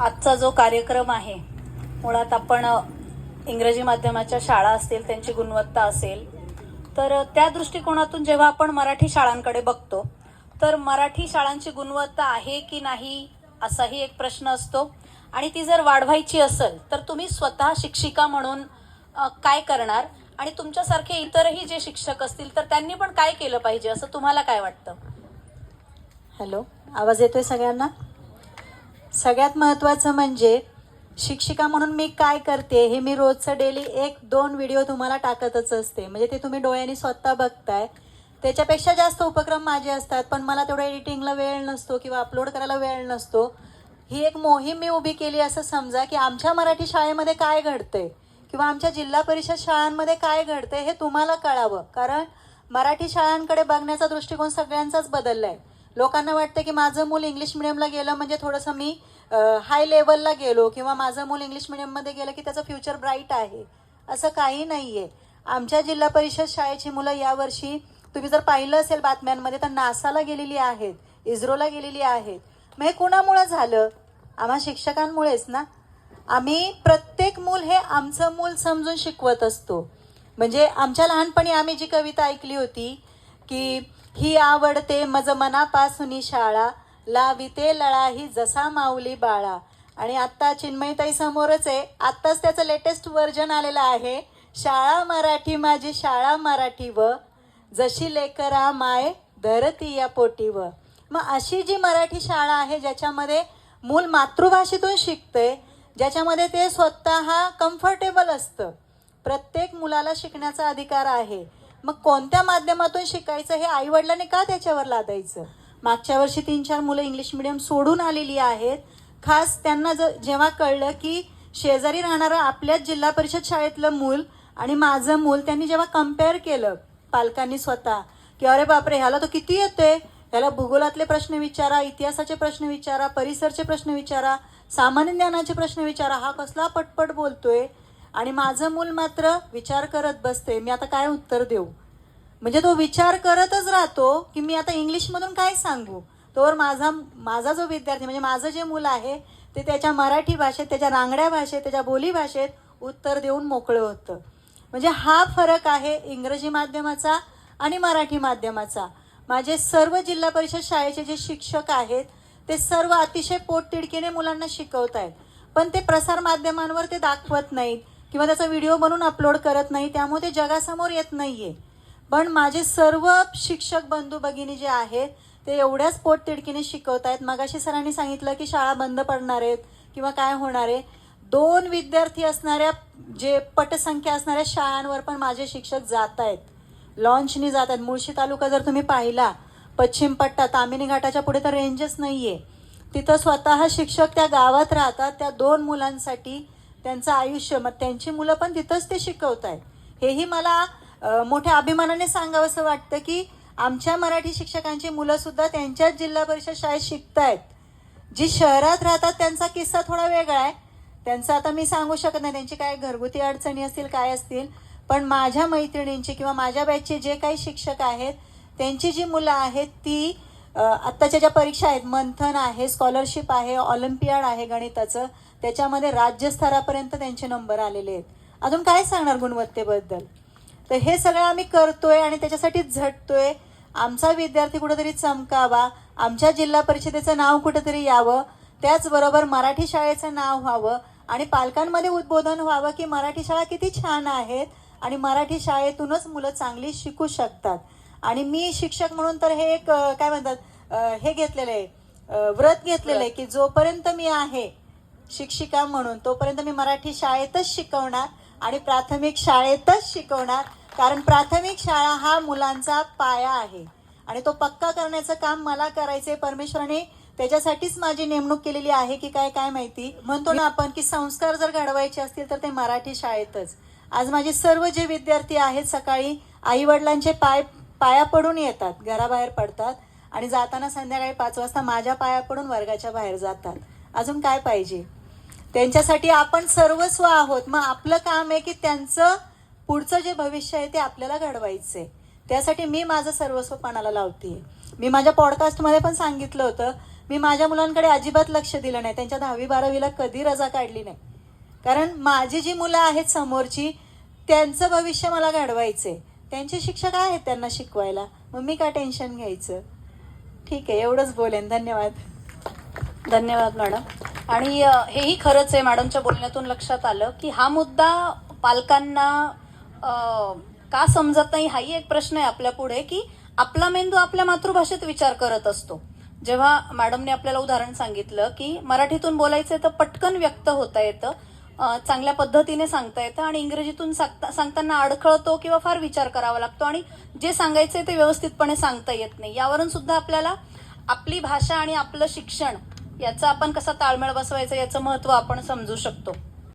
आजचा जो कार्यक्रम आहे मुळात आपण इंग्रजी माध्यमाच्या शाळा असतील त्यांची गुणवत्ता असेल तर त्या दृष्टिकोनातून जेव्हा आपण मराठी शाळांकडे बघतो तर मराठी शाळांची गुणवत्ता आहे की नाही असाही एक प्रश्न असतो आणि ती जर वाढवायची असेल तर तुम्ही स्वतः शिक्षिका म्हणून काय करणार आणि तुमच्यासारखे इतरही जे शिक्षक असतील तर त्यांनी पण काय केलं पाहिजे असं तुम्हाला काय वाटतं? हॅलो, आवाज येतोय सगळ्यांना? सगळ्यात महत्त्वाचं म्हणजे शिक्षिका म्हणून मी काय करते हे मी रोजचं डेली 1-2 व्हिडिओ तुम्हाला टाकतच असते. म्हणजे ते तुम्ही डोळ्यांनी स्वतः बघताय. त्याच्यापेक्षा जास्त उपक्रम माझे असतात पण मला तेवढं एडिटिंगला वेळ नसतो किंवा अपलोड करायला वेळ नसतो. ही एक मोहीम मी उभी केली असं समजा की आमच्या मराठी शाळेमध्ये काय घडतंय किंवा आमच्या जिल्हा परिषद शाळांमध्ये काय घडतंय हे तुम्हाला कळावं. कारण मराठी शाळांकडे बघण्याचा दृष्टिकोन सगळ्यांचाच बदलला आहे. लोकांना वाटतं की माझं मूल इंग्लिश मिडियमला गेलं म्हणजे थोडंसं मी हाय लेवलला गेलो किंवा माझं मूल इंग्लिश मिडियममध्ये गेलं की त्याचं फ्युचर ब्राईट आहे. असं काही नाही आहे. आमच्या जिल्हा परिषद शाळेची मुलं यावर्षी तुम्ही जर पाहिलं असेल बातम्यांमध्ये तर नासाला गेलेली आहेत, इस्रोला गेलेली आहेत. मग हे कुणामुळं झालं? आम्हा शिक्षकांमुळेच ना. आम्ही प्रत्येक मूल हे आमचं मूल समजून शिकवत असतो. म्हणजे आमच्या लहानपणी आम्ही जी कविता ऐकली होती की ही आवडते मज मनापासून शाळा लाविते लळा ही जसा माऊली बाळा. आणि आत्ता चिन्मयताई समोरच आहे, आत्ताच त्याचं लेटेस्ट व्हर्जन आलेलं आहे. शाळा मराठी माझी शाळा मराठी व जशी लेकरा माय धरती या पोटी व. मग अशी जी मराठी शाळा आहे ज्याच्यामध्ये मूल मातृभाषेतून शिकते, ज्याच्यामध्ये ते स्वतः कम्फर्टेबल असतं. प्रत्येक मुलाला शिकण्याचा अधिकार आहे. मग कोणत्या माध्यमातून शिकायचं हे आईवडिलांनी का त्याच्यावर लादायचं? मागच्या वर्षी 3-4 मुलं इंग्लिश मिडियम सोडून आलेली आहेत. खास त्यांना जेव्हा कळलं की शेजारी राहणारं आपल्याच जिल्हा परिषद शाळेतलं मूल आणि माझं मूल, त्यांनी जेव्हा कम्पेअर केलं पालकांनी स्वतः की अरे बापरे ह्याला तो किती येते, ह्याला भूगोलातले प्रश्न विचारा, इतिहासाचे प्रश्न विचारा, परिसरचे प्रश्न विचारा, सामान्य ज्ञानाचे प्रश्न विचारा, हा कसला पटपट बोलतोय आणि माझं मूल मात्र विचार करत बसते मी आता काय उत्तर देऊ. म्हणजे तो विचार करतच राहतो की मी आता इंग्लिशमधून काय सांगू. तोवर माझा जो विद्यार्थी म्हणजे माझं जे मूल आहे ते त्याच्या मराठी भाषेत, त्याच्या रांगड्या भाषेत, त्याच्या बोली भाषेत उत्तर देऊन मोकळं होतं. म्हणजे हा फरक आहे इंग्रजी माध्यमाचा आणि मराठी माध्यमाचा. माझे सर्व जिल्हा परिषद शाळेचे जे शिक्षक आहेत ते सर्व अतिशय पोटतिडकीने मुलांना शिकवत आहेत. पण ते प्रसार माध्यमांवर ते दाखवत नाहीत किंवा त्याचा व्हिडिओ बनवून अपलोड करत नाही, त्यामुळे ते जगासमोर येत नाही आहे. पण माझे सर्व शिक्षक बंधू भगिनी जे आहेत ते एवढ्याच पोटतिडकीने शिकवत आहेत. मगाशी सरांनी सांगितलं की शाळा बंद पडणार आहेत किंवा काय होणार आहे. 2 विद्यार्थी असणाऱ्या जे पटसंख्या असणाऱ्या शाळांवर पण माझे शिक्षक जात आहेत, लॉन्चनी जात आहेत. मुळशी तालुका जर तुम्ही पाहिला, पश्चिम पट्टा तामिनी घाटाच्या पुढे तर रेंजच नाही आहे. तिथं स्वतः शिक्षक त्या गावात राहतात. त्या 2 मुलांसाठी त्यांचं आयुष्य, मग त्यांची मुलं पण तिथंच ते शिकवत आहेत. हेही मला मोठ्या अभिमानाने सांगावंसं वाटतं की आमच्या मराठी शिक्षकांची मुलंसुद्धा त्यांच्याच जिल्हा परिषद शाळेत शिकत आहेत. जी शहरात राहतात त्यांचा किस्सा थोडा वेगळा आहे. त्यांचं आता मी सांगू शकत नाही त्यांची काय घरगुती अडचणी असतील काय असतील. पण माझ्या मैत्रिणींची किंवा माझ्या बॅचचे जे काही शिक्षक आहेत त्यांची जी मुलं आहेत ती आत्ताच्या ज्या परीक्षा आहेत, मंथन आहे, स्कॉलरशिप आहे, ऑलिम्पियाड आहे गणिताचं, त्याच्यामध्ये राज्यस्तरापर्यंत त्यांचे नंबर आलेले आहेत. अजून काय सांगणार गुणवत्तेबद्दल? तर हे सगळं आम्ही करतोय आणि त्याच्यासाठीच झटतोय. आमचा विद्यार्थी कुठेतरी चमकावा, आमच्या जिल्हा परिषदेचं नाव कुठेतरी यावं, त्याचबरोबर मराठी शाळेचं नाव व्हावं आणि पालकांमध्ये उद्बोधन व्हावं की मराठी शाळा किती छान आहेत आणि मराठी शाळेतूनच मुलं चांगली शिकू शकतात. आणि मी शिक्षक म्हणून तर हे एक काय म्हणतात हे घेतलेलं आहे, व्रत घेतलेलं आहे की जोपर्यंत मी आहे शिक्षिका म्हणून तोपर्यंत मी मराठी शाळेतच शिकवणार आणि प्राथमिक शाळेतच शिकवणार. कारण प्राथमिक शाळा हा मुलांचा पाया आहे आणि तो पक्का करण्याचं काम मला करायचंय. परमेश्वराने त्याच्यासाठीच माझी नेमणूक केलेली आहे की काय माहिती. म्हणतो ना आपण की संस्कार जर घडवायचे असतील तर ते मराठी शाळेतच. आज माझे सर्व जे विद्यार्थी आहेत सकाळी आईवडिलांचे पाया पडून येतात, घराबाहेर पडतात आणि जाताना संध्याकाळी 5 वाजता माझ्या पाया पडून वर्गाच्या बाहेर जातात. अजून काय पाहिजे? त्यांच्यासाठी आपण सर्वस्व आहोत. मग आपलं काम आहे की त्यांचं पुढचं जे भविष्य आहे ते आपल्याला घडवायचं आहे. त्यासाठी मी माझं सर्वस्व पणाला लावते. मी माझ्या पॉडकास्टमध्ये पण सांगितलं होतं मी माझ्या मुलांकडे अजिबात लक्ष दिलं नाही. त्यांच्या 10वी-12वीला कधी रजा काढली नाही. कारण माझी जी मुलं आहेत समोरची, त्यांचं भविष्य मला घडवायचंय. त्यांचे शिक्षक आहेत त्यांना शिकवायला, मग मी का टेन्शन घ्यायचं. ठीक आहे, एवढंच बोलेन. धन्यवाद. धन्यवाद मॅडम. आणि हेही खरंच आहे, मॅडमच्या बोलण्यातून लक्षात आलं की हा मुद्दा पालकांना का समजत नाही, हाही एक प्रश्न आहे आपल्या पुढे, की आपला मेंदू आपल्या मातृभाषेत विचार करत असतो. जेव्हा मॅडमने आपल्याला उदाहरण सांगितलं की मराठीतून बोलायचं तर पटकन व्यक्त होता येतं, चांगल्या पद्धतीने सांगता येतं, आणि इंग्रजीतून सांगताना अडखळतो किंवा फार विचार करावा लागतो, आणि जे सांगायचंय ते व्यवस्थितपणे सांगता येत नाही. यावरून सुद्धा आपल्याला आपली भाषा आणि आपलं शिक्षण याचा आपण कसा ताळमेळ बसवायचा याचं महत्त्व आपण समजू शकतो.